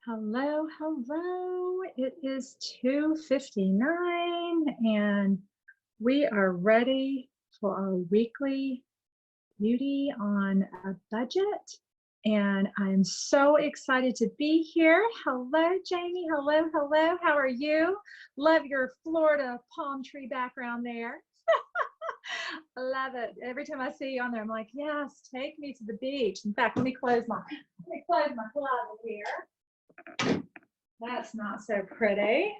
Hello, hello. It is 2:59 and we are ready for our weekly beauty on a budget. And I'm so excited to be here. Hello, Jamie. Hello, hello. How are you? Love your Florida palm tree background there. I love it. Every time I see you on there, I'm like, yes, take me to the beach. In fact, let me close my closet here. That's not so pretty.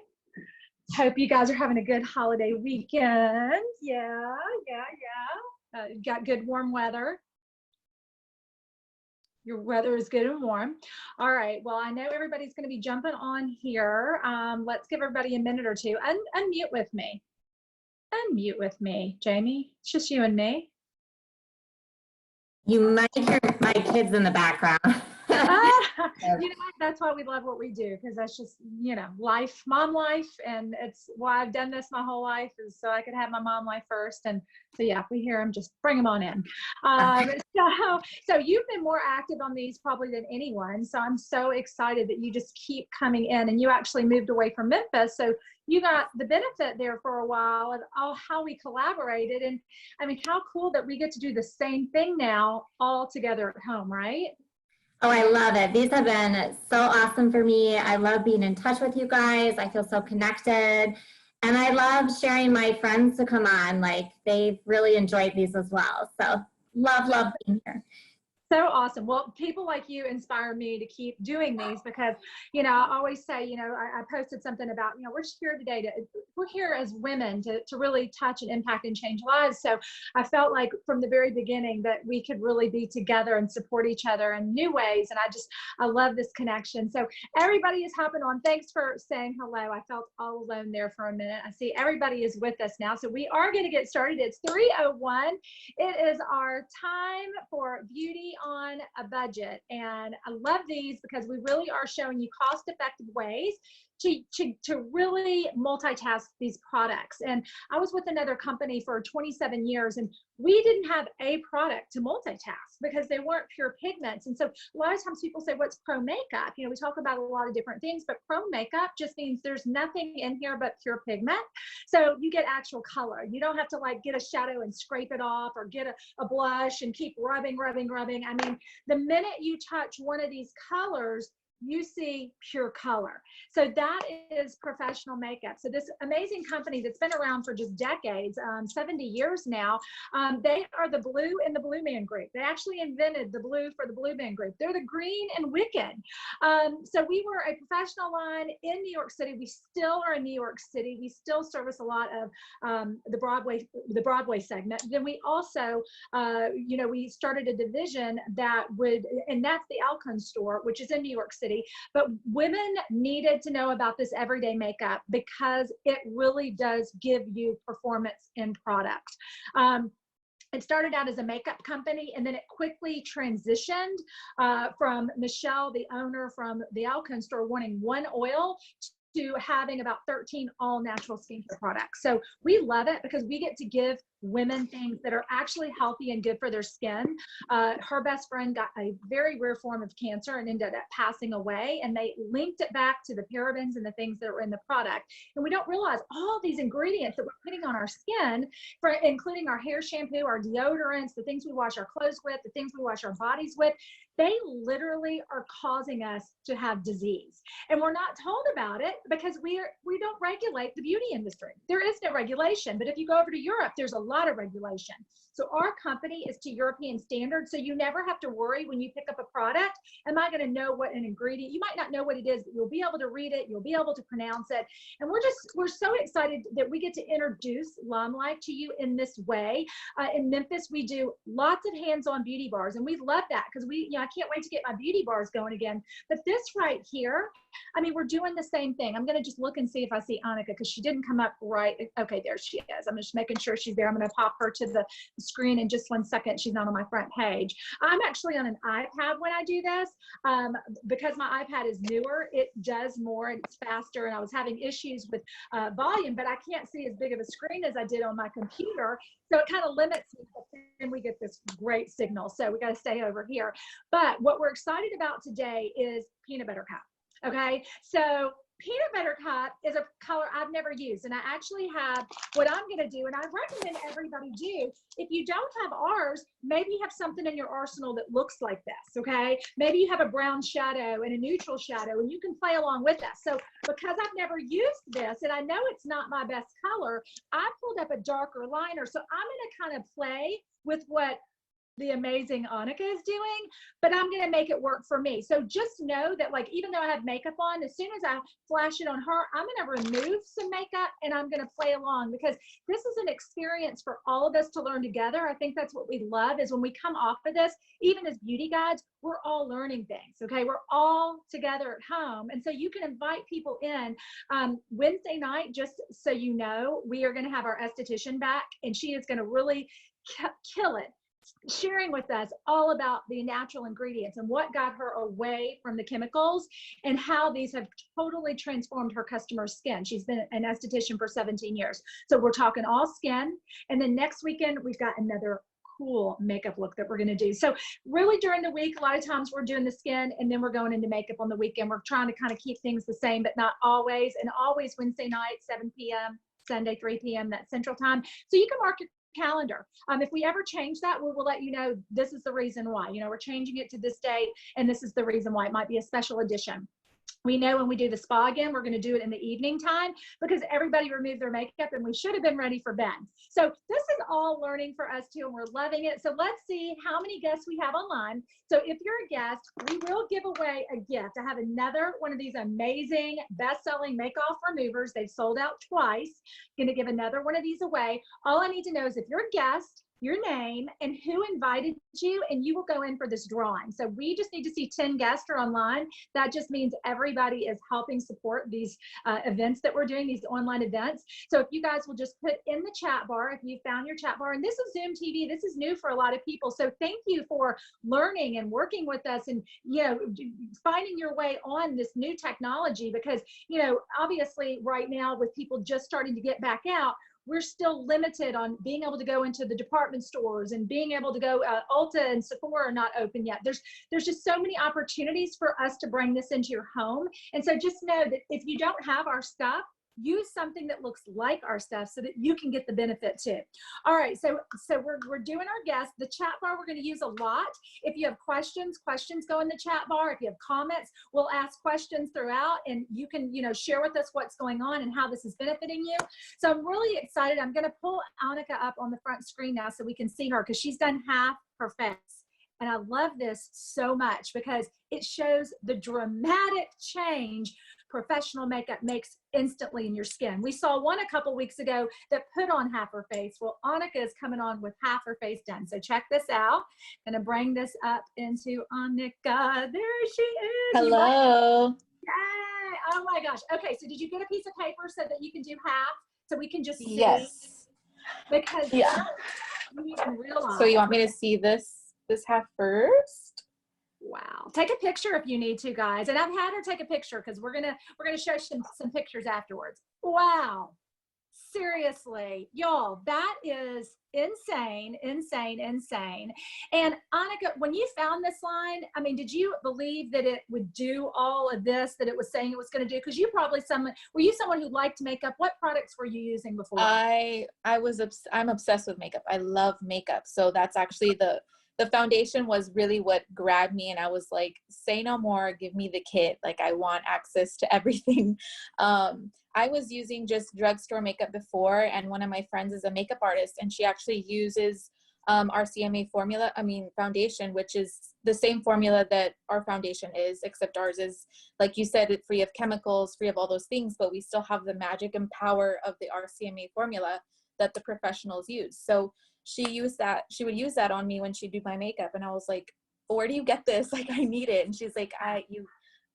Hope you guys are having a good holiday weekend. Yeah. Got good warm weather. Your weather is good and warm. All right. Well, I know everybody's going to be jumping on here. Let's give everybody a minute or two. Unmute with me. Unmute with me, Jamie. It's just you and me. You might hear my kids in the background. That's why we love what we do, because that's just, life, mom life. And it's why I've done this my whole life, is so I could have my mom life first. And so, yeah, if we hear them, just bring them on in. So you've been more active on these probably than anyone. So I'm so excited that you just keep coming in, and you actually moved away from Memphis. So you got the benefit there for a while of how we collaborated. And I mean, how cool that we get to do the same thing now all together at home, right? Oh, I love it. These have been so awesome for me. I love being in touch with you guys. I feel so connected. And I love sharing my friends to come on. Like, they've really enjoyed these as well. So love being here. So awesome. Well, people like you inspire me to keep doing these, because, I always say, I posted something about, we're just here today we're here as women to really touch and impact and change lives. So I felt like from the very beginning that we could really be together and support each other in new ways. And I love this connection. So everybody is hopping on. Thanks for saying hello. I felt all alone there for a minute. I see everybody is with us now. So we are going to get started. It's 3:01. It is our time for beauty on a budget, and I love these because we really are showing you cost-effective ways to really multitask these products. And I was with another company for 27 years, and we didn't have a product to multitask because they weren't pure pigments. And so a lot of times people say, what's pro makeup? We talk about a lot of different things, but pro makeup just means there's nothing in here but pure pigment. So you get actual color. You don't have to like get a shadow and scrape it off, or get a blush and keep rubbing. I mean, the minute you touch one of these colors, you see pure color. So that is professional makeup. So this amazing company that's been around for just decades, 70 years now, they are the blue in the Blue Man Group. They actually invented the blue for the Blue Man Group. They're the green and Wiccan. So we were a professional line in New York City. We still are in New York City. We still service a lot of the Broadway segment. Then we also, we started a division that would, and that's the Alcone store, which is in New York City. But women needed to know about this everyday makeup because it really does give you performance in product. It started out as a makeup company, and then it quickly transitioned from Michelle, the owner from the Alcone store, wanting one oil to having about 13 all natural skincare products. So we love it because we get to give women things that are actually healthy and good for their skin. Her best friend got a very rare form of cancer and ended up passing away, and they linked it back to the parabens and the things that were in the product. And we don't realize all these ingredients that we're putting on our skin, including our hair shampoo, our deodorants, the things we wash our clothes with, the things we wash our bodies with, they literally are causing us to have disease. And we're not told about it because we don't regulate the beauty industry. There is no regulation. But if you go over to Europe, there's a lot of regulation. So our company is to European standards. So you never have to worry when you pick up a product, am I going to know what an ingredient? You might not know what it is, but you'll be able to read it. You'll be able to pronounce it. And we're so excited that we get to introduce LimeLife to you in this way. In Memphis, we do lots of hands-on beauty bars, and we love that because I can't wait to get my beauty bars going again. But this right here, I mean, we're doing the same thing. I'm going to just look and see if I see Anikka, because she didn't come up right. Okay, there she is. I'm just making sure she's there. I'm going to pop her to the screen in just 1 second. She's not on my front page. I'm actually on an iPad when I do this because my iPad is newer. It does more and it's faster. And I was having issues with volume, but I can't see as big of a screen as I did on my computer. So it kind of limits me, but then we get this great signal. So we got to stay over here. But what we're excited about today is peanut butter cup. Okay. So peanut butter cup is a color I've never used. And I actually have what I'm going to do. And I recommend everybody do. If you don't have ours, maybe you have something in your arsenal that looks like this. Okay. Maybe you have a brown shadow and a neutral shadow, and you can play along with that. So because I've never used this and I know it's not my best color, I pulled up a darker liner. So I'm going to kind of play with what the amazing Anikka is doing, but I'm going to make it work for me. So just know that, like, even though I have makeup on, as soon as I flash it on her, I'm going to remove some makeup and I'm going to play along, because this is an experience for all of us to learn together. I think that's what we love, is when we come off of this, even as beauty guides, we're all learning things. Okay. We're all together at home. And so you can invite people in. Wednesday night, just so you know, we are going to have our esthetician back, and she is going to really kill it, sharing with us all about the natural ingredients and what got her away from the chemicals and how these have totally transformed her customer's skin. She's been an esthetician for 17 years. So we're talking all skin. And then next weekend, we've got another cool makeup look that we're going to do. So really during the week, a lot of times we're doing the skin and then we're going into makeup on the weekend. We're trying to kind of keep things the same, but not always. And always Wednesday night, 7 p.m., Sunday, 3 p.m., that central time. So you can mark your calendar. If we ever change that, we will let you know this is the reason why. You know, we're changing it to this date, and this is the reason why. It might be a special edition. We know when we do the spa again, we're going to do it in the evening time, because everybody removed their makeup and we should have been ready for bed. So this is all learning for us too, and we're loving it. So let's see how many guests we have online. So if you're a guest, we will give away a gift. I have another one of these amazing best-selling make-off removers. They've sold out twice. Going to give another one of these away. All I need to know is if you're a guest, your name, and who invited you, and you will go in for this drawing. So we just need to see 10 guests or online. That just means everybody is helping support these events that we're doing, these online events. So if you guys will just put in the chat bar, if you found your chat bar, and this is Zoom TV, this is new for a lot of people. So thank you for learning and working with us, and, you know, finding your way on this new technology, because, you know, obviously right now with people just starting to get back out, we're still limited on being able to go into the department stores and being able to go, Ulta and Sephora are not open yet. There's just so many opportunities for us to bring this into your home. And so just know that if you don't have our stuff, use something that looks like our stuff so that you can get the benefit too. All right, so we're doing our guests. The chat bar we're going to use a lot. If you have questions go in the chat bar. If you have comments, we'll ask questions throughout, and you can, you know, share with us what's going on and how this is benefiting you. So I'm really excited. I'm going to pull Anikka up on the front screen now so we can see her, because she's done half her face. And I love this so much because it shows the dramatic change professional makeup makes instantly in your skin. We saw one a couple weeks ago that put on half her face. Well, Anikka is coming on with half her face done. So check this out. Gonna bring this up into Anikka. There she is. Hello. Yay. Oh my gosh. Okay, so did you get a piece of paper so that you can do half? So we can just see? Yes. Because yeah. you can realize. So you want me to see this half first? Wow. Take a picture if you need to, guys. And I've had her take a picture because we're gonna show some pictures afterwards. Wow. Seriously, y'all, that is insane, insane, insane. And Anikka, when you found this line, I mean, did you believe that it would do all of this that it was saying it was going to do? Because you probably were you someone who liked makeup? What products were you using before? I'm obsessed with makeup. I love makeup. So that's actually the foundation was really what grabbed me, and I was like, say no more, give me the kit. Like, I want access to everything. I was using just drugstore makeup before, and one of my friends is a makeup artist, and she actually uses our CMA foundation, which is the same formula that our foundation is, except ours is, like you said, it's free of chemicals, free of all those things, but we still have the magic and power of the RCMA formula that the professionals use. So she would use that on me when she'd do my makeup, and I was like, where do you get this? Like, I need it. And she's like,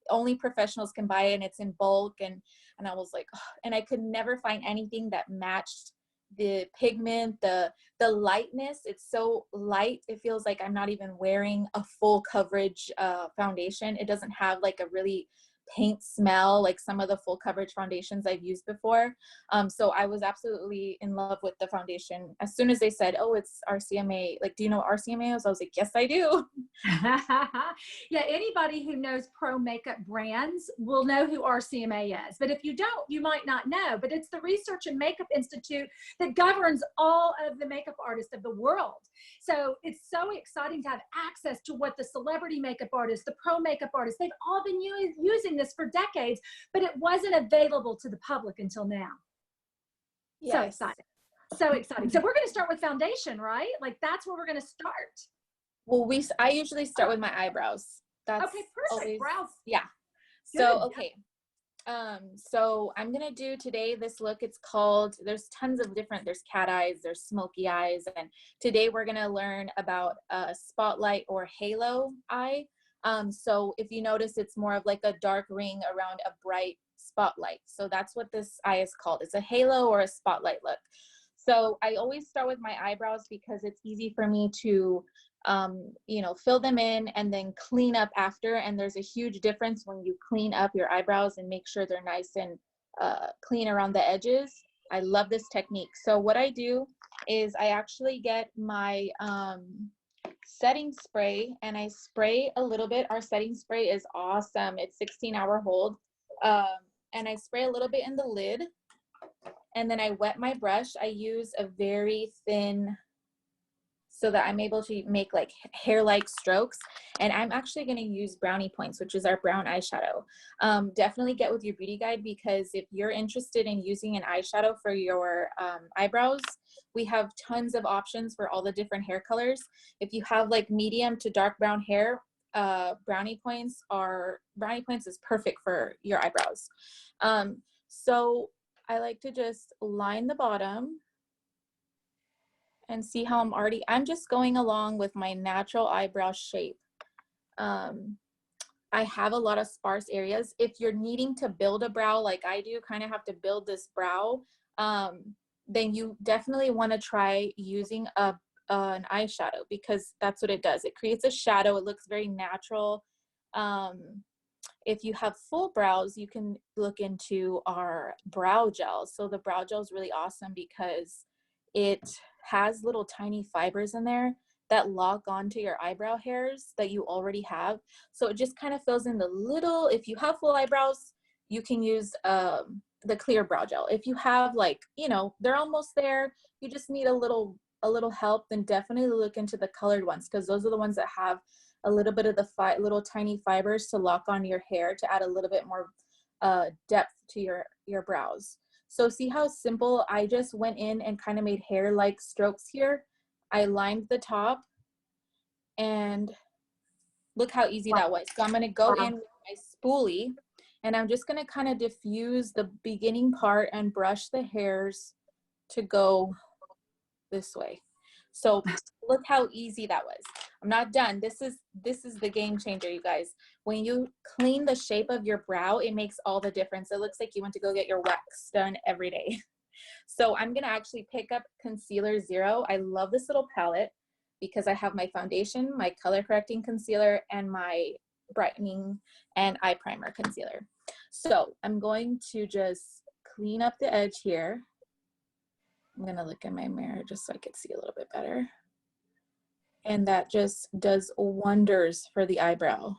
only professionals can buy it, and it's in bulk. And I was like, oh. And I could never find anything that matched the pigment, the lightness. It's so light, it feels like I'm not even wearing a full coverage foundation. It doesn't have like a really paint smell like some of the full coverage foundations I've used before. So I was absolutely in love with the foundation. As soon as they said, oh, it's RCMA, like, do you know what RCMA is? I was like, yes, I do. Yeah, anybody who knows pro makeup brands will know who RCMA is. But if you don't, you might not know. But it's the Research and Makeup Institute that governs all of the makeup artists of the world. So it's so exciting to have access to what the celebrity makeup artists, the pro makeup artists, they've all been using this for decades, but it wasn't available to the public until now. Yes. So exciting. So exciting. So we're going to start with foundation, right? Like that's where we're going to start. Well, I usually start with my eyebrows. That's okay, perfect. Always, brows. Yeah. So, okay. So I'm going to do today this look. It's called, there's tons of different, there's cat eyes, there's smoky eyes. And today we're going to learn about a spotlight or halo eye. So if you notice, it's more of like a dark ring around a bright spotlight. So that's what this eye is called. It's a halo or a spotlight look. So I always start with my eyebrows because it's easy for me to, you know, fill them in and then clean up after. And there's a huge difference when you clean up your eyebrows and make sure they're nice and clean around the edges. I love this technique. So what I do is I actually get my setting spray and I spray a little bit. Our setting spray is awesome. It's 16-hour hold. And I spray a little bit in the lid. And then I wet my brush. I use a very thin so that I'm able to make like hair-like strokes. And I'm actually going to use brownie points, which is our brown eyeshadow. Definitely get with your beauty guide, because if you're interested in using an eyeshadow for your eyebrows, we have tons of options for all the different hair colors. If you have like medium to dark brown hair, brownie points is perfect for your eyebrows. So I like to just line the bottom and see how I'm just going along with my natural eyebrow shape. I have a lot of sparse areas. If you're needing to build a brow like I do, kind of have to build this brow, then you definitely want to try using an eyeshadow, because that's what it does. It creates a shadow. It looks very natural. If you have full brows, you can look into our brow gel. So the brow gel is really awesome because it has little tiny fibers in there that lock onto your eyebrow hairs that you already have. So it just kind of fills in the little, if you have full eyebrows, you can use the clear brow gel. If you have like, you know, they're almost there, you just need a little help, then definitely look into the colored ones, because those are the ones that have a little bit of the little tiny fibers to lock on your hair to add a little bit more depth to your brows. So see how simple, I just went in and kind of made hair-like strokes here. I lined the top and look how easy that was. So I'm gonna go in with my spoolie and I'm just gonna kind of diffuse the beginning part and brush the hairs to go this way. So look how easy that was. I'm not done. This is the game changer, you guys. When you clean the shape of your brow, it makes all the difference. It looks like you went to go get your wax done every day. So I'm gonna actually pick up Concealer Zero. I love this little palette because I have my foundation, my color correcting concealer, and my brightening and eye primer concealer. So I'm going to just clean up the edge here. I'm gonna look in my mirror just so I can see a little bit better. And that just does wonders for the eyebrow.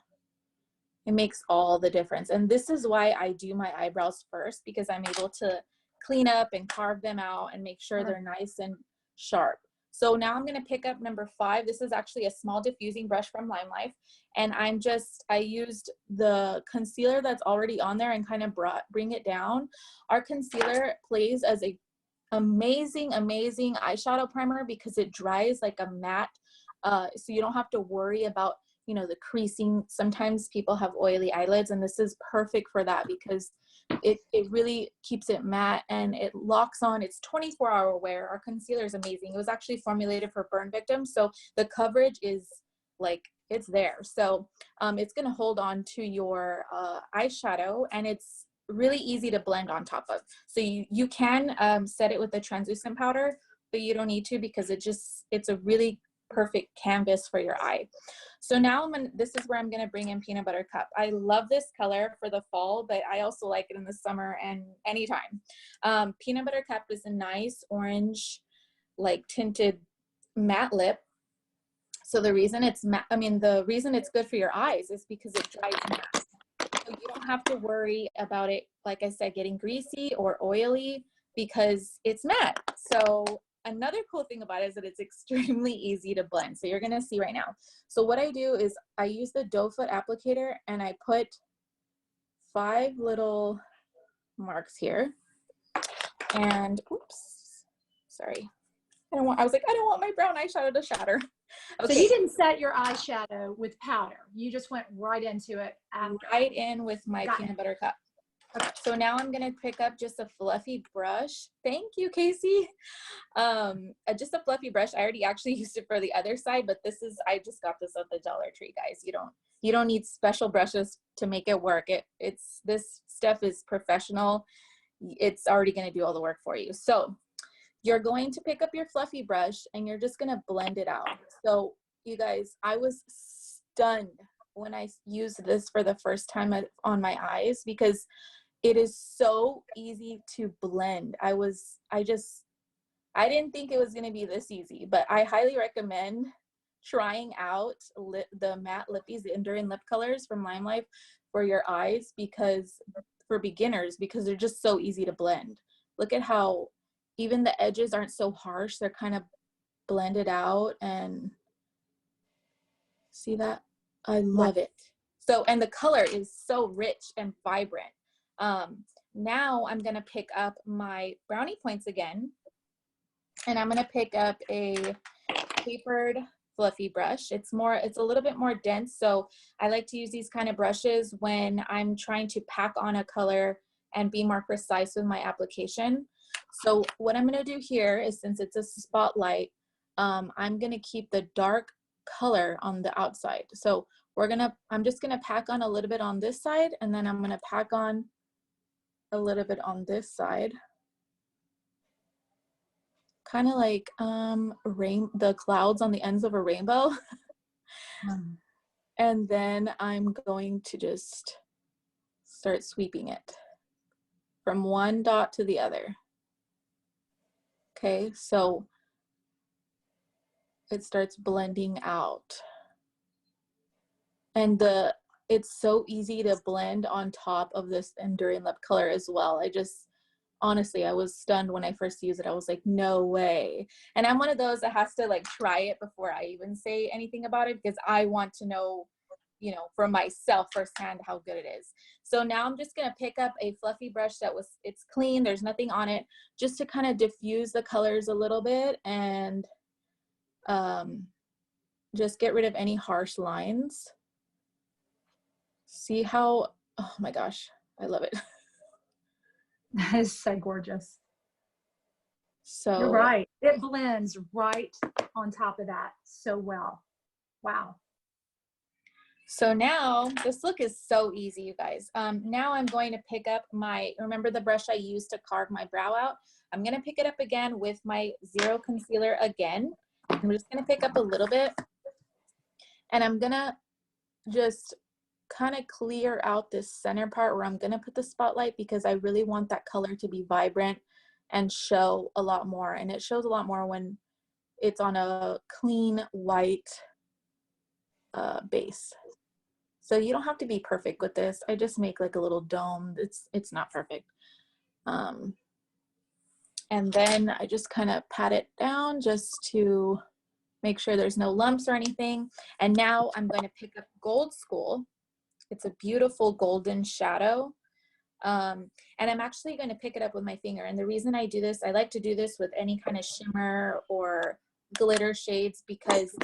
It makes all the difference. And this is why I do my eyebrows first, because I'm able to clean up and carve them out and make sure they're nice and sharp. So now I'm gonna pick up number 5. This is actually a small diffusing brush from LimeLife. And I used the concealer that's already on there and kind of bring it down. Our concealer plays as a amazing eyeshadow primer because it dries like a matte. So you don't have to worry about, you know, the creasing. Sometimes people have oily eyelids, and this is perfect for that because it really keeps it matte and it locks on. It's 24-hour wear. Our concealer is amazing. It was actually formulated for burn victims, so the coverage is like, it's there. So it's gonna hold on to your eyeshadow, and it's really easy to blend on top of. So you can set it with a translucent powder, but you don't need to because it's a really perfect canvas for your eye. So now this is where I'm gonna bring in Peanut Butter Cup. I love this color for the fall, but I also like it in the summer and anytime. Peanut Butter Cup is a nice orange, like tinted matte lip. So the reason it's the reason it's good for your eyes is because it dries matte. So you don't have to worry about it, like I said, getting greasy or oily because it's matte. So another cool thing about it is that it's extremely easy to blend. So you're gonna see right now. So what I do is I use the doe foot applicator and I put 5 little marks here. And oops, sorry. I was like, I don't want my brown eyeshadow to shatter. Okay. So you didn't set your eyeshadow with powder. You just went right into it. Right in with my Peanut Butter Cup. Okay, so now I'm gonna pick up just a fluffy brush. Thank you, Casey. Just a fluffy brush. I already actually used it for the other side, but I just got this at the Dollar Tree, guys. You don't need special brushes to make it work. This stuff is professional. It's already gonna do all the work for you. So you're going to pick up your fluffy brush and you're just gonna blend it out. So you guys, I was stunned when I used this for the first time on my eyes because it is so easy to blend. I didn't think it was gonna be this easy, but I highly recommend trying out the matte lippies, the Enduring Lip Colors from LimeLife for your eyes for beginners, because they're just so easy to blend. Look at how even the edges aren't so harsh. They're kind of blended out, and see that? I love it. So, and the color is so rich and vibrant. Now I'm gonna pick up my brownie points again, and I'm gonna pick up a tapered fluffy brush. It's a little bit more dense, so I like to use these kind of brushes when I'm trying to pack on a color and be more precise with my application. So what I'm gonna do here is, since it's a spotlight, I'm gonna keep the dark color on the outside. So I'm just gonna pack on a little bit on this side, and then I'm gonna pack on a little bit on this side. Kind of like the clouds on the ends of a rainbow. And then I'm going to just start sweeping it from one dot to the other. Okay, so it starts blending out. And it's so easy to blend on top of this Enduring Lip Color as well. Honestly, I was stunned when I first used it. I was like, no way. And I'm one of those that has to like try it before I even say anything about it, because I want to know, for myself firsthand how good it is. So now I'm just gonna pick up a fluffy brush it's clean, there's nothing on it, just to kind of diffuse the colors a little bit and just get rid of any harsh lines. See how, oh my gosh, I love it. That is so gorgeous. So you're right. It blends right on top of that so well. Wow. So now this look is so easy, you guys. Now I'm going to pick up remember the brush I used to carve my brow out? I'm gonna pick it up again with my Zero Concealer again. I'm just gonna pick up a little bit, and I'm gonna just kind of clear out this center part where I'm gonna put the spotlight, because I really want that color to be vibrant and show a lot more. And it shows a lot more when it's on a clean white base. So you don't have to be perfect with this. I just make like a little dome. It's not perfect. And then I just kind of pat it down just to make sure there's no lumps or anything. And now I'm going to pick up Gold School. It's a beautiful golden shadow. And I'm actually going to pick it up with my finger. And the reason I do this, I like to do this with any kind of shimmer or glitter shades, because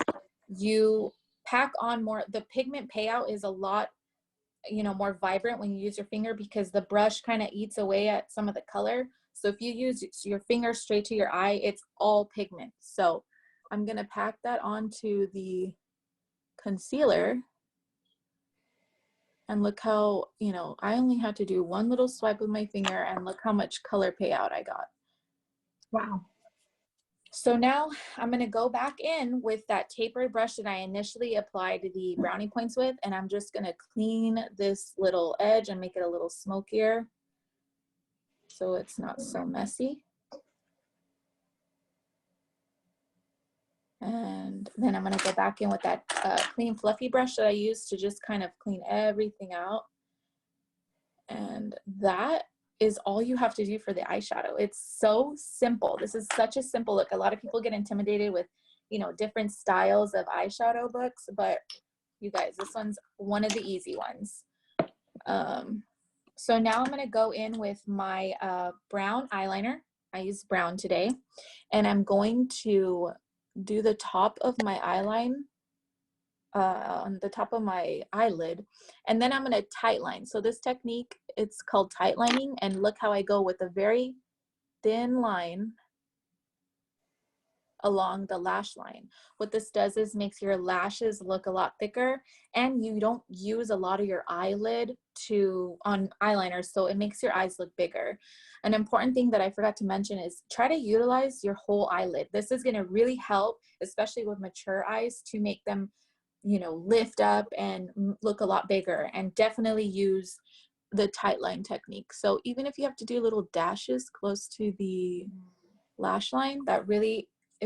you pack on more. The pigment payout is a lot, more vibrant when you use your finger, because the brush kind of eats away at some of the color. So if you use your finger straight to your eye, it's all pigment. So I'm going to pack that onto the concealer. And look how, I only had to do one little swipe with my finger, and look how much color payout I got. Wow. So now I'm going to go back in with that tapered brush that I initially applied the brownie points with, and I'm just going to clean this little edge and make it a little smokier so it's not so messy. And then I'm going to go back in with that clean fluffy brush that I used to just kind of clean everything out. And that is all you have to do for the eyeshadow. It's so simple. This is such a simple look. A lot of people get intimidated with, you know, different styles of eyeshadow books, but you guys, this one's one of the easy ones. So now I'm going to go in with my brown eyeliner. I use brown today, and I'm going to do the top of my eyeline on the top of my eyelid, and then I'm going to tight line. So this technique, it's called tight lining, and look how I go with a very thin line along the lash line. What this does is makes your lashes look a lot thicker, and you don't use a lot of your eyelid on eyeliner, so it makes your eyes look bigger. An important thing that I forgot to mention is try to utilize your whole eyelid. This is going to really help, especially with mature eyes, to make them, you know, lift up and look a lot bigger, and definitely use the tight line technique. So even if you have to do little dashes close to the lash line, it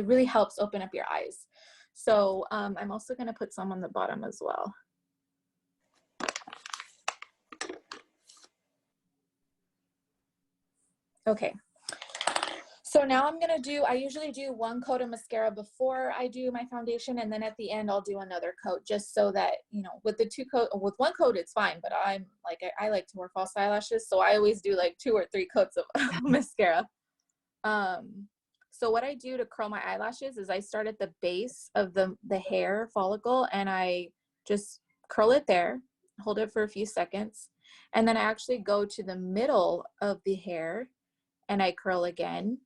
really helps open up your eyes. So I'm also going to put some on the bottom as well. Okay. So now I'm going to do, I usually do one coat of mascara before I do my foundation, and then at the end I'll do another coat, just so that, you know, with with one coat it's fine, but I'm like, I like to wear false eyelashes, so I always do like 2 or 3 coats of mascara. So what I do to curl my eyelashes is I start at the base of the hair follicle, and I just curl it there, hold it for a few seconds, and then I actually go to the middle of the hair and I curl again.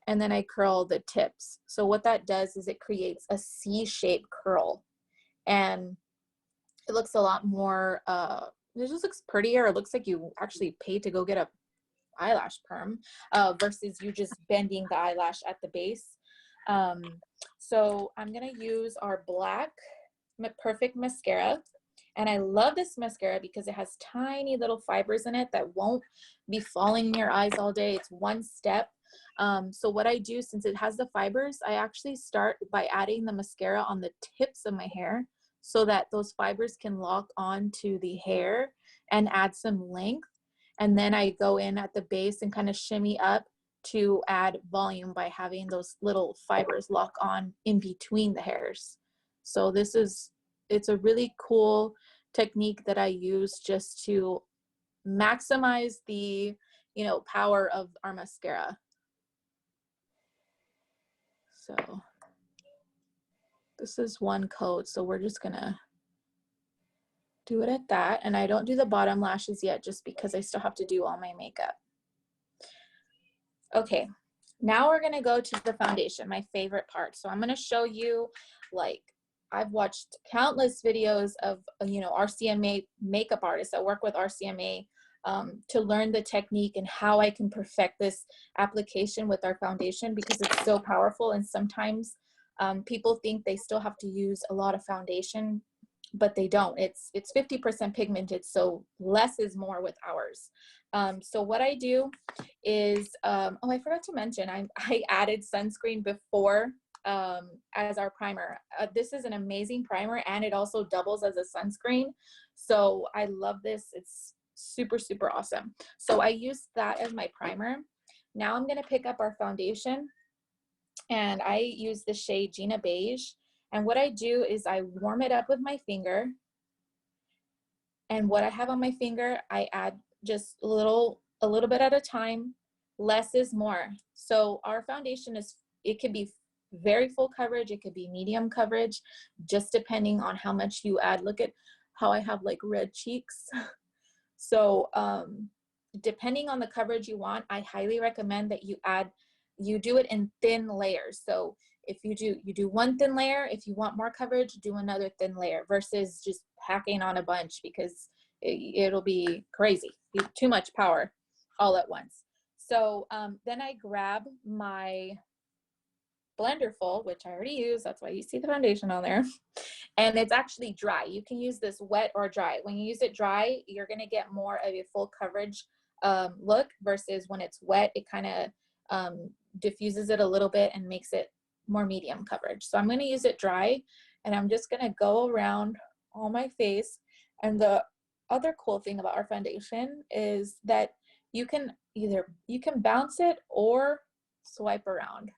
And then I curl the tips. So what that does is it creates a C-shaped curl, and it looks a lot more, it just looks prettier. It looks like you actually paid to go get a eyelash perm versus you just bending the eyelash at the base. So I'm gonna use our black Perfect mascara. And I love this mascara because it has tiny little fibers in it that won't be falling in your eyes all day. It's one step. So what I do, since it has the fibers, I actually start by adding the mascara on the tips of my hair so that those fibers can lock onto the hair and add some length. And then I go in at the base and kind of shimmy up to add volume by having those little fibers lock on in between the hairs. So it's a really cool technique that I use just to maximize the, you know, power of our mascara. So this is one coat, so we're just gonna do it at that. And I don't do the bottom lashes yet just because I still have to do all my makeup. Okay, now we're gonna go to the foundation, my favorite part. So I'm gonna show you, like, I've watched countless videos of, you know, RCMA makeup artists that work with RCMA to learn the technique and how I can perfect this application with our foundation, because it's so powerful. And sometimes people think they still have to use a lot of foundation, but they don't. It's 50% pigmented, so less is more with ours. So what I do is, oh, I forgot to mention, I added sunscreen before as our primer. This is an amazing primer, and it also doubles as a sunscreen. So I love this. It's super, super awesome. So I use that as my primer. Now I'm going to pick up our foundation, and I use the shade Gina Beige. And what I do is I warm it up with my finger. And what I have on my finger, I add just a little bit at a time. Less is more. So our foundation it could be very full coverage, it could be medium coverage, just depending on how much you add. Look at how I have like red cheeks. So depending on the coverage you want, I highly recommend that you do it in thin layers. So if you do one thin layer, if you want more coverage, do another thin layer versus just packing on a bunch, because it'll be crazy, too much power all at once. So then I grab my Blenderful, which I already use. That's why you see the foundation on there. And it's actually dry. You can use this wet or dry. When you use it dry, you're going to get more of a full coverage look versus when it's wet, it kind of diffuses it a little bit and makes it more medium coverage. So I'm going to use it dry, and I'm just going to go around all my face. And the other cool thing about our foundation is that you can bounce it or swipe around.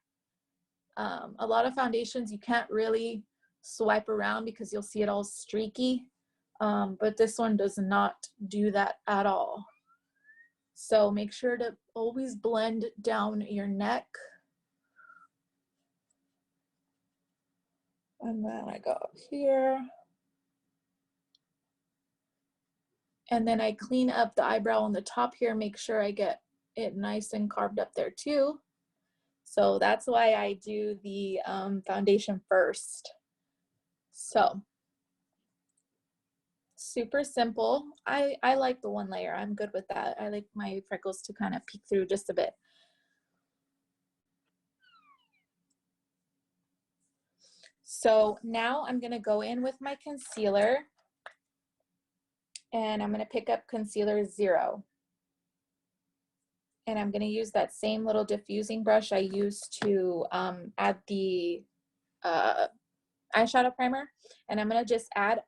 A lot of foundations you can't really swipe around because you'll see it all streaky, but this one does not do that at all. So make sure to always blend down your neck. And then I go up here. And then I clean up the eyebrow on the top here, make sure I get it nice and carved up there too. So that's why I do the foundation first. So super simple. I like the one layer. I'm good with that. I like my freckles to kind of peek through just a bit. So now I'm going to go in with my concealer, and I'm going to pick up concealer 0. And I'm going to use that same little diffusing brush I used to add the eyeshadow primer. And I'm going to just add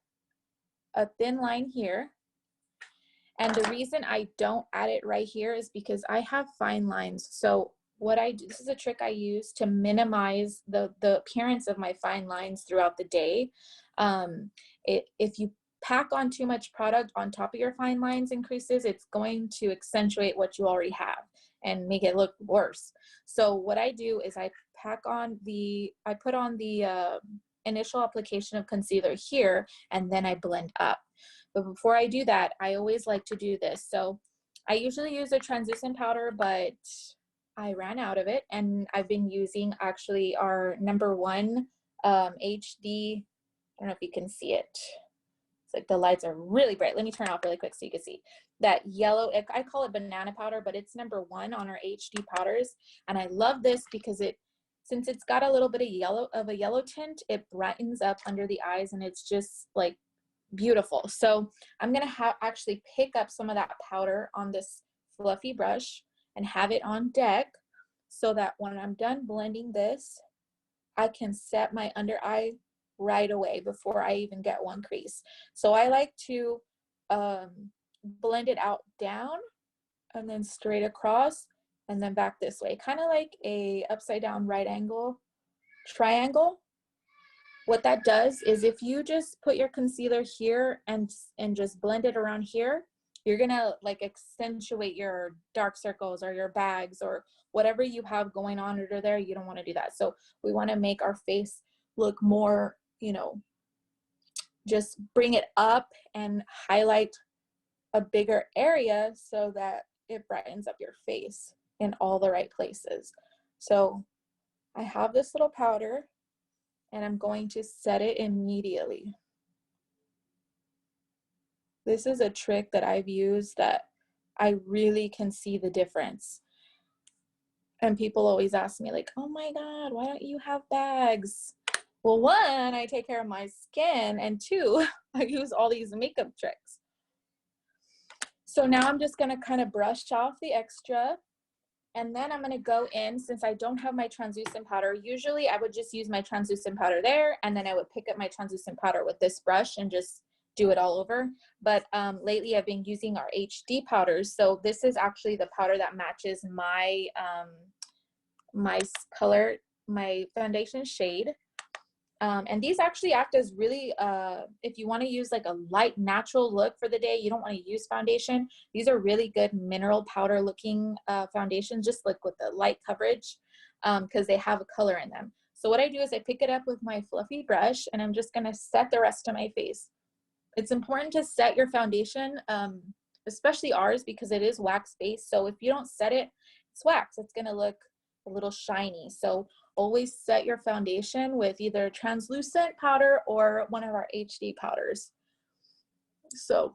a thin line here. And the reason I don't add it right here is because I have fine lines. So what I do, this is a trick I use to minimize the appearance of my fine lines throughout the day. If you pack on too much product on top of your fine lines and creases, it's going to accentuate what you already have and make it look worse. So what I do is I put on the initial application of concealer here, and then I blend up. But before I do that, I always like to do this. So I usually use a translucent powder, but I ran out of it, and I've been using actually our #1 HD. I don't know if you can see it. It's like the lights are really bright. Let me turn it off really quick so you can see. That yellow, I call it banana powder, but it's #1 on our HD powders. And I love this because since it's got a little bit of a yellow tint, it brightens up under the eyes, and it's just like beautiful. So I'm gonna actually pick up some of that powder on this fluffy brush and have it on deck, so that when I'm done blending this, I can set my under eye right away before I even get one crease. So I like to blend it out down and then straight across and then back this way, kind of like a upside down right angle triangle. What that does is if you just put your concealer here and just blend it around here, you're gonna like accentuate your dark circles or your bags or whatever you have going on under there. You don't want to do that. So we want to make our face look more, you know, just bring it up and highlight a bigger area so that it brightens up your face in all the right places. So I have this little powder, and I'm going to set it immediately. This is a trick that I've used that I really can see the difference. And people always ask me like, oh my God, why don't you have bags? Well, 1, I take care of my skin, and 2, I use all these makeup tricks. So now I'm just gonna kind of brush off the extra, and then I'm gonna go in, since I don't have my translucent powder, usually I would just use my translucent powder there, and then I would pick up my translucent powder with this brush and just do it all over. But lately I've been using our HD powders. So this is actually the powder that matches my my color, my foundation shade. And these actually act as really, if you want to use like a light natural look for the day, you don't want to use foundation. These are really good mineral powder looking foundations, just like with the light coverage, because they have a color in them. So what I do is I pick it up with my fluffy brush, and I'm just going to set the rest of my face. It's important to set your foundation, especially ours, because it is wax based. So if you don't set it, it's wax. It's going to look a little shiny. So always set your foundation with either translucent powder or one of our HD powders. So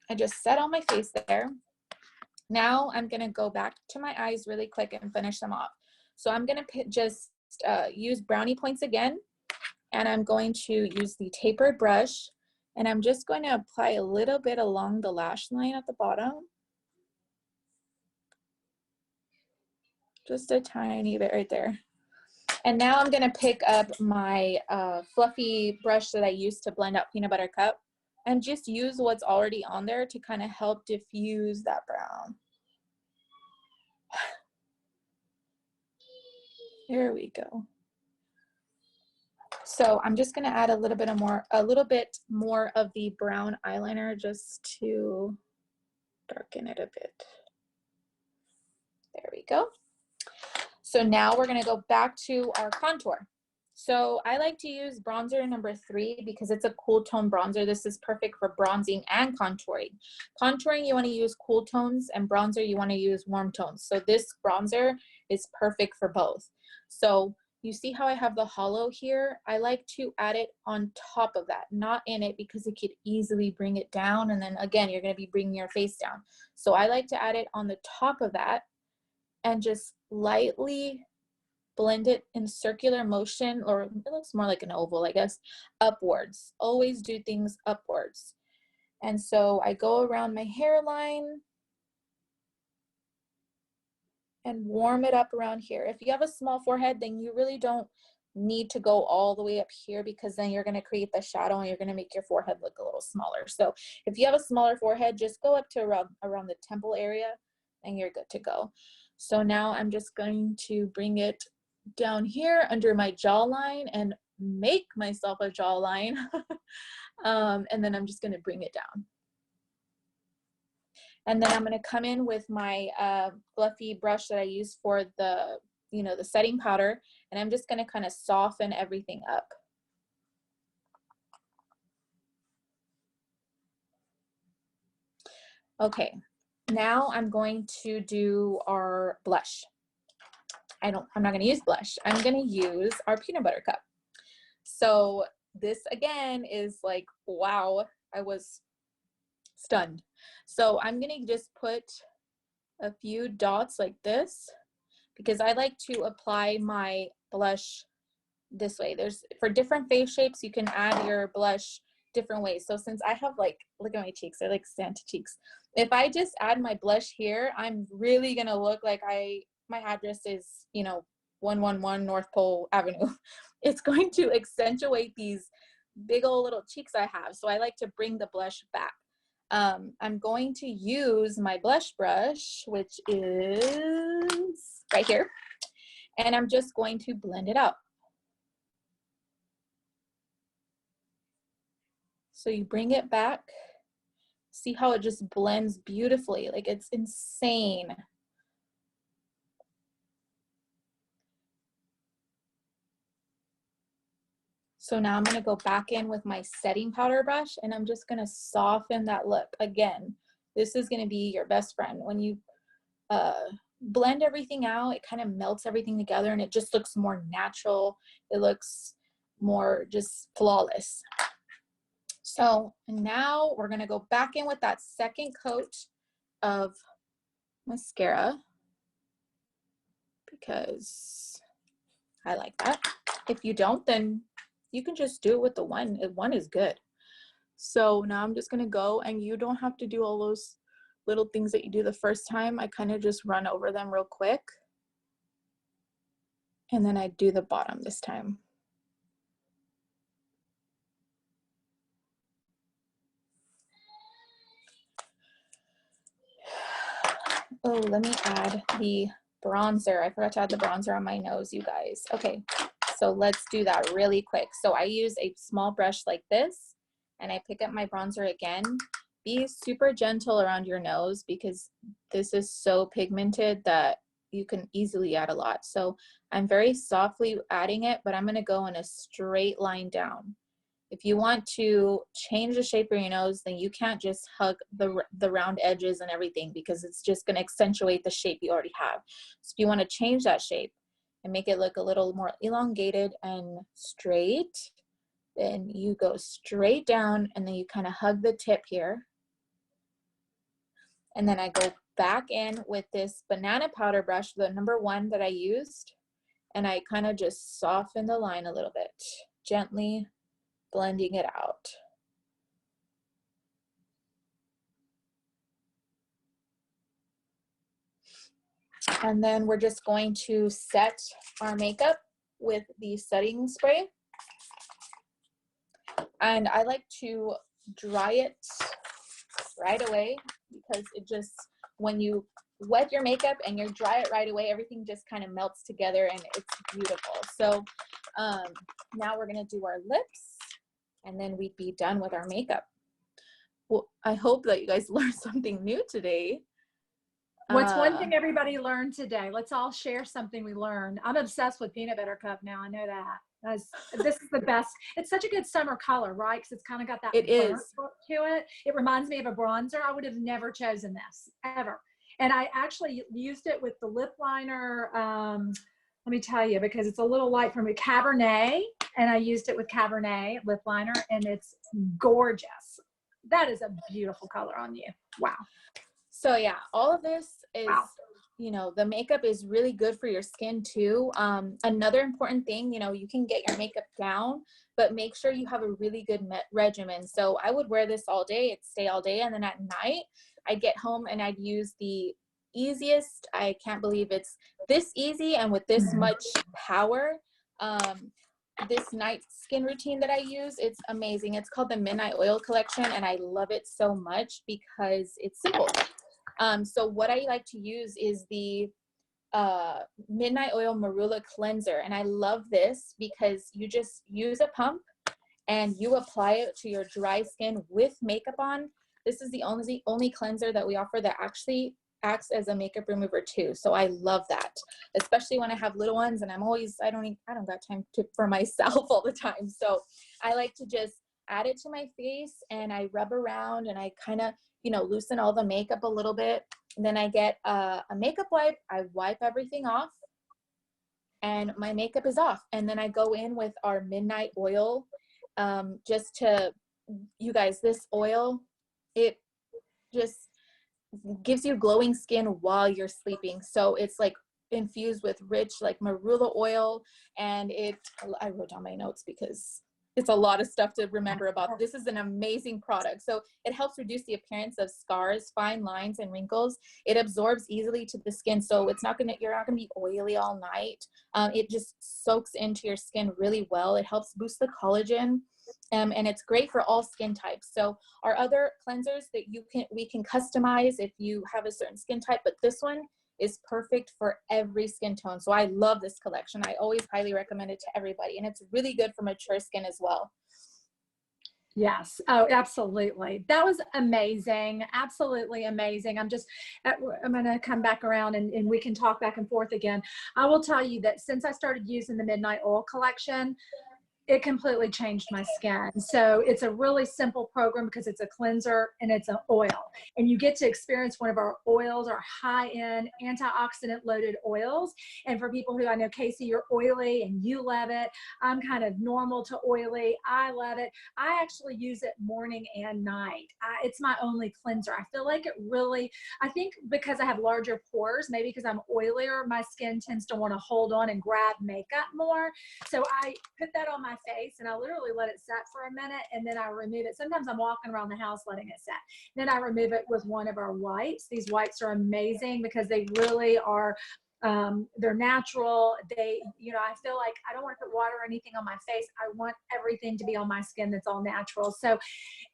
I just set on my face there. Now I'm going to go back to my eyes really quick and finish them off. So I'm going to just use brownie points again, and I'm going to use the tapered brush, and I'm just going to apply a little bit along the lash line at the bottom. Just a tiny bit right there. And now I'm gonna pick up my fluffy brush that I used to blend out peanut butter cup and just use what's already on there to kind of help diffuse that brown. Here we go. So I'm just gonna add a little bit more of the brown eyeliner just to darken it a bit. There we go. So now we're gonna go back to our contour. So I like to use bronzer number 3 because it's a cool tone bronzer. This is perfect for bronzing and contouring. Contouring, you wanna use cool tones, and bronzer, you wanna use warm tones. So this bronzer is perfect for both. So you see how I have the hollow here? I like to add it on top of that, not in it, because it could easily bring it down. And then again, you're gonna be bringing your face down. So I like to add it on the top of that and just lightly blend it in circular motion, or it looks more like an oval, I guess, upwards. Always do things upwards. And so I go around my hairline and warm it up around here. If you have a small forehead, then you really don't need to go all the way up here, because then you're gonna create the shadow and you're gonna make your forehead look a little smaller. So if you have a smaller forehead, just go up to around the temple area and you're good to go. So now I'm just going to bring it down here under my jawline and make myself a jawline. And then I'm just gonna bring it down. And then I'm gonna come in with my fluffy brush that I use for the, the setting powder, and I'm just gonna kind of soften everything up. Okay, now I'm going to do our blush. I'm not gonna use blush. I'm gonna use our peanut butter cup. So this again is like, wow, I was stunned. So I'm gonna just put a few dots like this, because I like to apply my blush this way. For different face shapes, you can add your blush different ways. So since I have look at my cheeks, they're like Santa cheeks. If I just add my blush here, I'm really gonna look like my address is, 111 North Pole Avenue. It's going to accentuate these big old little cheeks I have. So I like to bring the blush back. I'm going to use my blush brush, which is right here, and I'm just going to blend it out. So you bring it back, see how it just blends beautifully, like it's insane. So now I'm gonna go back in with my setting powder brush, and I'm just gonna soften that look. Again, this is gonna be your best friend. When you blend everything out, it kind of melts everything together and it just looks more natural. It looks more just flawless. So now we're gonna go back in with that second coat of mascara, because I like that. If you don't, then you can just do it with the one. One is good. So now I'm just gonna go, and you don't have to do all those little things that you do the first time. I kind of just run over them real quick, and then I do the bottom this time. Oh, let me add the bronzer. I forgot to add the bronzer on my nose, you guys. Okay, so let's do that really quick. So I use a small brush like this, and I pick up my bronzer again. Be super gentle around your nose, because this is so pigmented that you can easily add a lot. So I'm very softly adding it, but I'm gonna go in a straight line down. If you want to change the shape of your nose, then you can't just hug the round edges and everything, because it's just gonna accentuate the shape you already have. So if you wanna change that shape and make it look a little more elongated and straight, then you go straight down, and then you kind of hug the tip here. And then I go back in with this banana powder brush, the number 1 that I used, and I kind of just soften the line a little bit, gently blending it out. And then we're just going to set our makeup with the setting spray. And I like to dry it right away, because it just, when you wet your makeup and you dry it right away, everything just kind of melts together and it's beautiful. So now we're gonna do our lips, and then we'd be done with our makeup. Well, I hope that you guys learned something new today. What's one thing everybody learned today? Let's all share something we learned. I'm obsessed with peanut butter cup now. I know that. This is the best. It's such a good summer color, right? Because it's kind of got that burnt look to it. It reminds me of a bronzer. I would have never chosen this, ever. And I actually used it with the lip liner. Let me tell you, because it's a little light for me, Cabernet. And I used it with Cabernet lip liner, and it's gorgeous. That is a beautiful color on you. Wow. So yeah, all of this is, wow. You know, the makeup is really good for your skin too. Another important thing, you know, you can get your makeup down, but make sure you have a really good regimen. So I would wear this all day, it'd stay all day. And then at night, I'd get home and I'd use the easiest, I can't believe it's this easy and with this much power. This night skin routine that I use, it's amazing. It's called the Midnight Oil Collection, and I love it so much because it's simple. So what I like to use is the Midnight Oil Marula Cleanser, and I love this because you just use a pump and you apply it to your dry skin with makeup on. This is the only cleanser that we offer that actually acts as a makeup remover too. So I love that, especially when I have little ones and I'm always, I don't got time for myself all the time. So I like to just add it to my face and I rub around and I kind of, you know, loosen all the makeup a little bit. And then I get a makeup wipe. I wipe everything off and my makeup is off. And then I go in with our Midnight Oil, just to, you guys, this oil, it just gives you glowing skin while you're sleeping. So it's like infused with rich like marula oil, and I wrote down my notes because it's a lot of stuff to remember about. This is an amazing product. So it helps reduce the appearance of scars, fine lines, and wrinkles. It absorbs easily to the skin, so you're not gonna be oily all night. It just soaks into your skin really well. It helps boost the collagen. And it's great for all skin types. So our other cleansers that we can customize if you have a certain skin type, but this one is perfect for every skin tone. So I love this collection. I always highly recommend it to everybody, and it's really good for mature skin as well. Yes. Oh, absolutely. That was amazing. Absolutely amazing. I'm going to come back around and we can talk back and forth again. I will tell you that since I started using the Midnight Oil Collection, it completely changed my skin. So it's a really simple program because it's a cleanser and it's an oil. And you get to experience one of our oils, our high-end antioxidant loaded oils. And for people who, I know, Casey, you're oily and you love it. I'm kind of normal to oily. I love it. I actually use it morning and night. It's my only cleanser. I feel like it really, I think because I have larger pores, maybe because I'm oilier, my skin tends to want to hold on and grab makeup more. So I put that on my face and I literally let it set for a minute and then I remove it. Sometimes I'm walking around the house letting it set. Then I remove it with one of our wipes. These wipes are amazing because they really are, they're natural. They, you know, I feel like I don't want to put water or anything on my face. I want everything to be on my skin that's all natural. So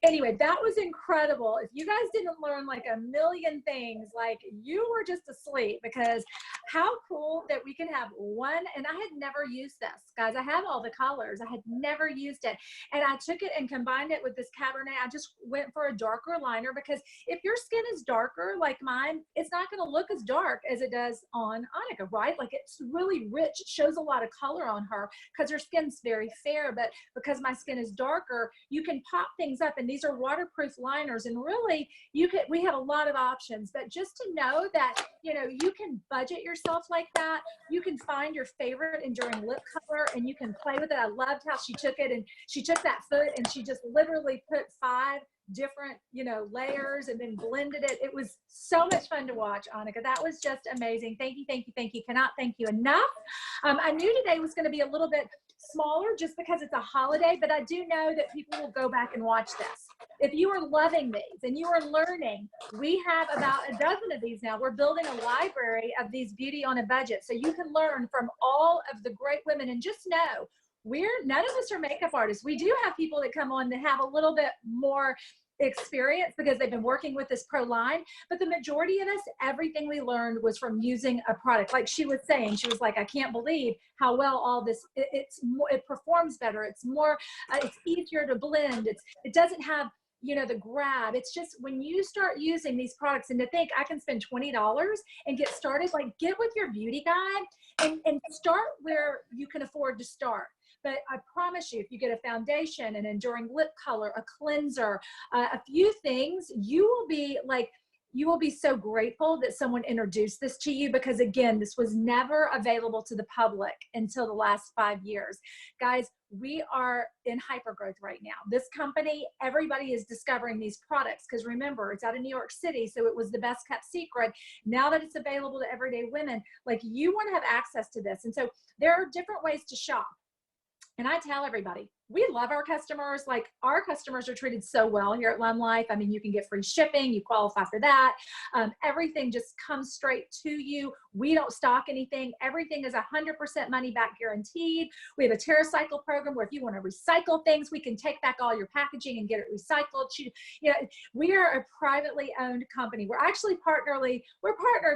anyway, that was incredible. If you guys didn't learn like a million things, like you were just asleep, because how cool that we can have one. And I had never used this, guys. I have all the colors. I had never used it. And I took it and combined it with this Cabernet. I just went for a darker liner because if your skin is darker like mine, it's not going to look as dark as it does on Anikka, right? Like it's really rich. It shows a lot of color on her because her skin's very fair, but because my skin is darker, you can pop things up. And these are waterproof liners. And really, we have a lot of options. But just to know that you know, you can budget yourself like that. You can find your favorite enduring lip color and you can play with it. I loved how she took it and she took that foot and she just literally put 5 different, you know, layers and then blended it. It was so much fun to watch, Anikka. That was just amazing. Thank you, thank you, thank you. Cannot thank you enough. I knew today was going to be a little bit smaller just because it's a holiday, but I do know that people will go back and watch this. If you are loving these and you are learning, we have about a dozen of these now. We're building a library of these beauty on a budget. So you can learn from all of the great women and just know none of us are makeup artists. We do have people that come on that have a little bit more experience because they've been working with this pro line, but the majority of us, everything we learned was from using a product. Like she was saying, she was like, I can't believe how well all this, it performs better. It's more, it's easier to blend. It doesn't have, you know, the grab. It's just when you start using these products and to think I can spend $20 and get started, like get with your beauty guide and start where you can afford to start. But I promise you, if you get a foundation, an enduring lip color, a cleanser, a few things, you will be so grateful that someone introduced this to you because again, this was never available to the public until the last 5 years. Guys, we are in hypergrowth right now. This company, everybody is discovering these products because remember, it's out of New York City, so it was the best kept secret. Now that it's available to everyday women, like you want to have access to this. And so there are different ways to shop. And I tell everybody, we love our customers. Like our customers are treated so well here at LimeLife. I mean, you can get free shipping, you qualify for that. Everything just comes straight to you. We don't stock anything. Everything is 100% money back guaranteed. We have a TerraCycle program where if you want to recycle things, we can take back all your packaging and get it recycled. You know, we are a privately owned company. We're actually partnered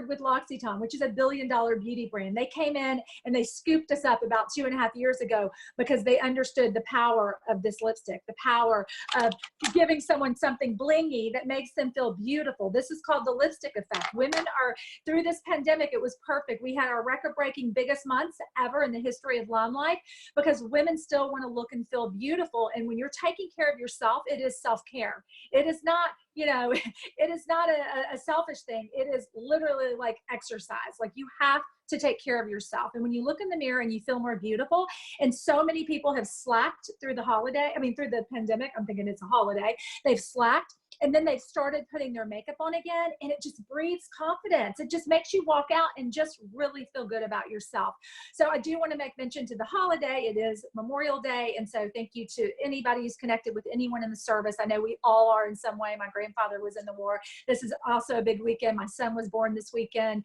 with L'Occitane, which is $1 billion beauty brand. They came in and they scooped us up about 2.5 years ago because they understood the power of this lipstick, the power of giving someone something blingy that makes them feel beautiful. This is called the lipstick effect. Women are, through this pandemic, it was perfect. We had our record-breaking biggest months ever in the history of LimeLife because women still want to look and feel beautiful. And when you're taking care of yourself, it is self-care. It is not, you know, it is not a selfish thing. It is literally like exercise. Like you have to take care of yourself. And when you look in the mirror and you feel more beautiful, and so many people have slacked through the through the pandemic, I'm thinking it's a holiday, they've slacked and then they've started putting their makeup on again and it just breeds confidence. It just makes you walk out and just really feel good about yourself. So I do want to make mention to the holiday. It is Memorial Day. And so thank you to anybody who's connected with anyone in the service. I know we all are in some way. My grandfather was in the war. This is also a big weekend. My son was born this weekend.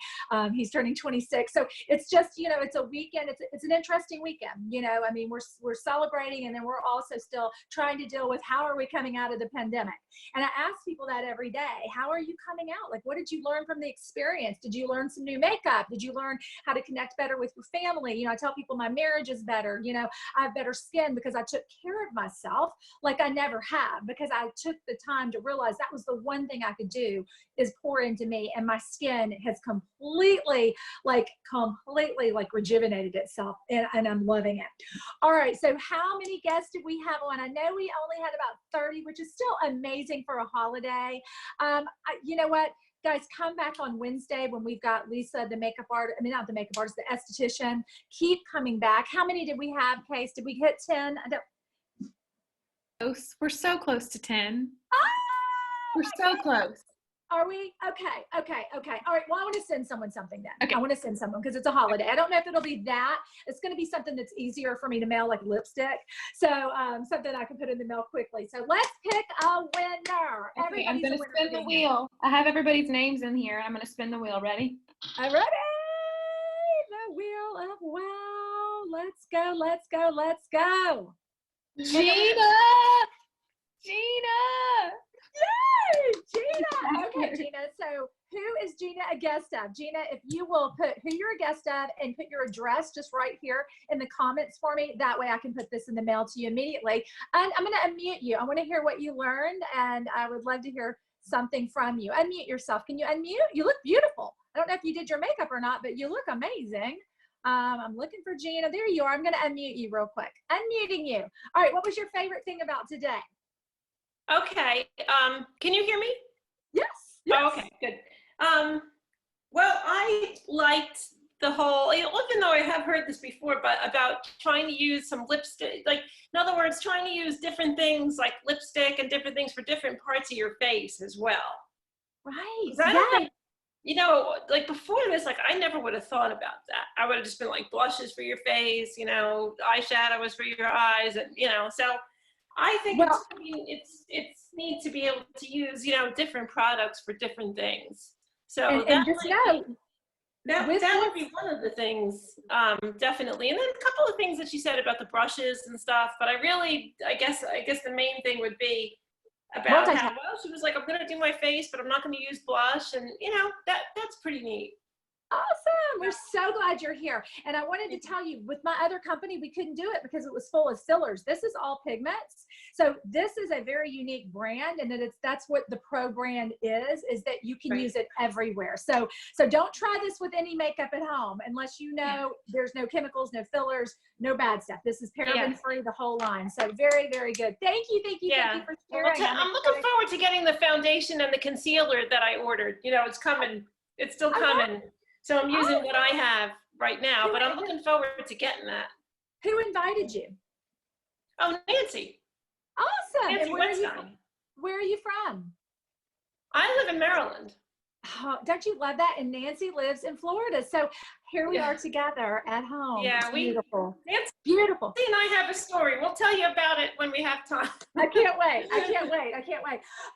He's turning 26. So it's just, you know, it's a weekend. It's an interesting weekend. You know, I mean, we're celebrating and then we're also still trying to deal with how are we coming out of the pandemic. And I ask people that every day, how are you coming out? Like, what did you learn from the experience? Did you learn some new makeup? Did you learn how to connect better with your family? You know, I tell people my marriage is better. You know, I have better skin because I took care of myself like I never have, because I took the time to realize that was the one thing I could do is pour into me. And my skin has completely rejuvenated itself and I'm loving it. All right. So how many guests did we have on? I know we only had about 30, which is still amazing for a holiday. You know what, guys, come back on Wednesday when we've got Lisa, the makeup artist, I mean, not the makeup artist, the esthetician. Keep coming back. How many did we have, Case? Did we hit 10? We're so close to 10. Oh, we're so close. Are we? Okay. All right. Well, I want to send someone something then. Okay. I want to send someone because it's a holiday. I don't know if it'll be that. It's going to be something that's easier for me to mail, like lipstick. So something I can put in the mail quickly. So let's pick a winner. Okay, I'm going to spin the wheel. I have everybody's names in here. I'm going to spin the wheel. Ready? I'm ready. The wheel of wow. Let's go. Let's go. Let's go. Gina! Yay, Gina. Okay, Gina. So who is Gina a guest of? Gina, if you will put who you're a guest of and put your address just right here in the comments for me. That way I can put this in the mail to you immediately. And I'm going to unmute you. I want to hear what you learned and I would love to hear something from you. Unmute yourself. Can you unmute? You look beautiful. I don't know if you did your makeup or not, but you look amazing. I'm looking for Gina. There you are. I'm going to unmute you real quick. Unmuting you. All right. What was your favorite thing about today? Okay. Can you hear me? Yes. Oh, okay, good. Well, I liked the whole, even though I have heard this before, but about trying to use some lipstick, like, in other words, trying to use different things like lipstick and different things for different parts of your face as well. Right. 'Cause I don't think, like before this, like I never would have thought about that. I would have just been like blushes for your face, eyeshadow was for your eyes, and so I think Well, it's neat to be able to use, different products for different things. So and that just might know, be, that with would this, be one of the things, definitely. And then a couple of things that she said about the brushes and stuff. But I guess the main thing would be about how, multitask. well, she was like, I'm gonna do my face, but I'm not gonna use blush, and that's pretty neat. Awesome. We're so glad you're here. And I wanted to tell you, with my other company, we couldn't do it because it was full of fillers. This is all pigments. So this is a very unique brand, and that's what the Pro brand is that you can Right. use it everywhere. So don't try this with any makeup at home unless there's no chemicals, no fillers, no bad stuff. This is paraben free, the whole line. So very, very good. Thank you for sharing. I'm looking forward to getting the foundation and the concealer that I ordered. It's coming. It's still coming. So I'm using what I have right now, but I'm looking forward to getting that. Who invited you? Oh, Nancy. Awesome. Nancy And where are you from? I live in Maryland. Oh, don't you love that? And Nancy lives in Florida. So here we are together at home. Yeah, it's beautiful. Nancy Beautiful. and I have a story. We'll tell you about it when we have time. I can't wait.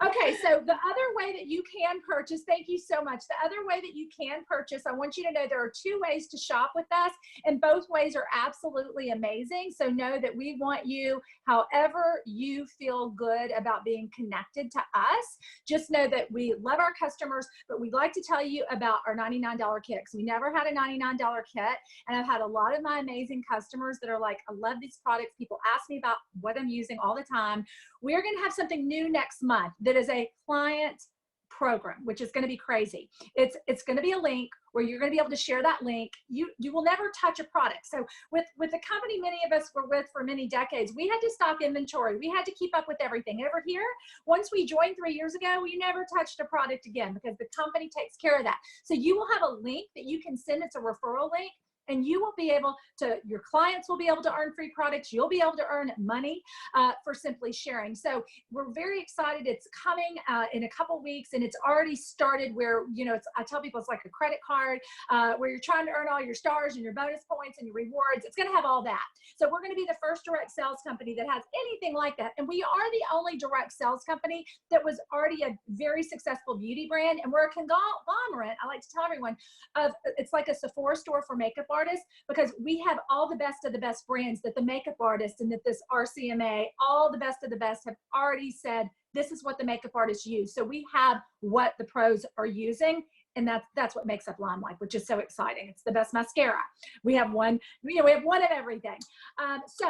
Okay, so the other way that you can purchase, thank you so much. The other way that you can purchase, I want you to know there are 2 ways to shop with us, and both ways are absolutely amazing. So know that we want you, however you feel good about being connected to us. Just know that we love our customers, but we'd like to tell you about our $99 kit. We never had a $99 kit, and I've had a lot of my amazing customers that are like, I love these products. People ask me about what I'm using all the time. We're going to have something new next month that is a client program, which is going to be crazy. It's going to be a link where you're going to be able to share that link. You will never touch a product. So with the company many of us were with for many decades, we had to stock inventory. We had to keep up with everything. Over here, once we joined 3 years ago, we never touched a product again because the company takes care of that. So you will have a link that you can send. It's a referral link. And you will be able to, your clients will be able to earn free products. You'll be able to earn money for simply sharing. So we're very excited. It's coming in a couple weeks, and it's already started where, I tell people it's like a credit card where you're trying to earn all your stars and your bonus points and your rewards. It's going to have all that. So we're going to be the first direct sales company that has anything like that. And we are the only direct sales company that was already a very successful beauty brand. And we're a conglomerate, I like to tell everyone, it's like a Sephora store for makeup artists, because we have all the best of the best brands that the makeup artists and that this RCMA, all the best of the best have already said, this is what the makeup artists use. So we have what the pros are using. And that's what makes up LimeLife, which is so exciting. It's the best mascara. We have one, we have one of everything. So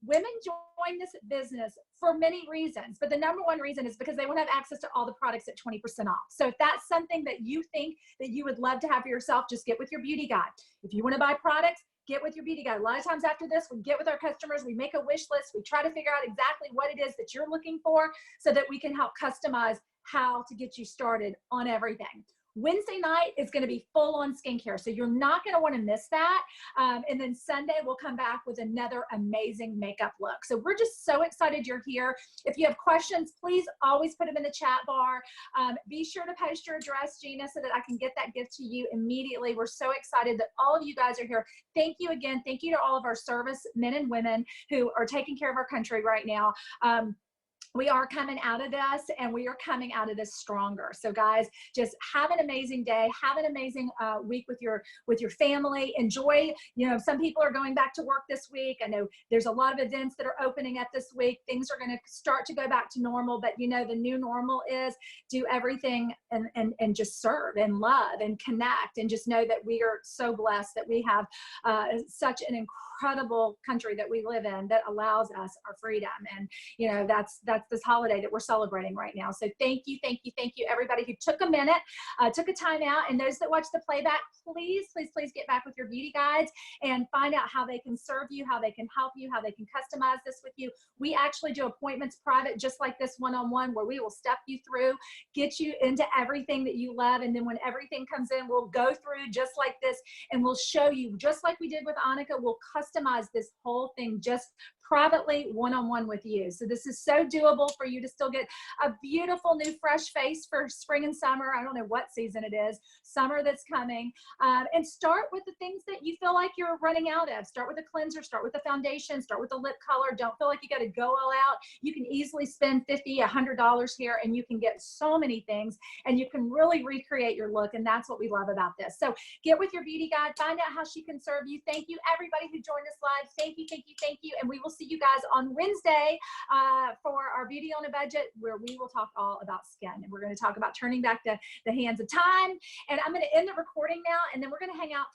women join this business for many reasons, but the number one reason is because they want to have access to all the products at 20% off. So if that's something that you think that you would love to have for yourself, just get with your beauty guide. If you want to buy products, get with your beauty guide. A lot of times after this, we get with our customers, we make a wish list, we try to figure out exactly what it is that you're looking for so that we can help customize how to get you started on everything. Wednesday night is going to be full on skincare. So you're not going to want to miss that. And then Sunday, we'll come back with another amazing makeup look. So we're just so excited you're here. If you have questions, please always put them in the chat bar. Be sure to post your address, Gina, so that I can get that gift to you immediately. We're so excited that all of you guys are here. Thank you again. Thank you to all of our service men and women who are taking care of our country right now. We are coming out of this, and we are coming out of this stronger. So guys, just have an amazing day. Have an amazing week with your family. Enjoy, some people are going back to work this week. I know there's a lot of events that are opening up this week. Things are going to start to go back to normal, but the new normal is do everything and just serve and love and connect, and just know that we are so blessed that we have such an incredible country that we live in that allows us our freedom. And that's that's this holiday that we're celebrating right now. So thank you, thank you, thank you, everybody who took a minute, took a time out. And those that watch the playback, please, please, please get back with your beauty guides and find out how they can serve you, how they can help you, how they can customize this with you. We actually do appointments private, just like this one-on-one, where we will step you through, get you into everything that you love. And then when everything comes in, we'll go through just like this, and we'll show you, just like we did with Anikka, we'll customize this whole thing just privately, one-on-one with you. So this is so doable for you to still get a beautiful new fresh face for spring and summer. I don't know what season it is, summer that's coming. And start with the things that you feel like you're running out of. Start with a cleanser, start with the foundation, start with the lip color. Don't feel like you got to go all out. You can easily spend $50, $100 here, and you can get so many things, and you can really recreate your look. And that's what we love about this. So get with your beauty guide, find out how she can serve you. Thank you, everybody who joined us live. Thank you, thank you, thank you. And we will see you guys on Wednesday for our Beauty on a Budget, where we will talk all about skin. And we're going to talk about turning back the hands of time. And I'm going to end the recording now, and then we're going to hang out for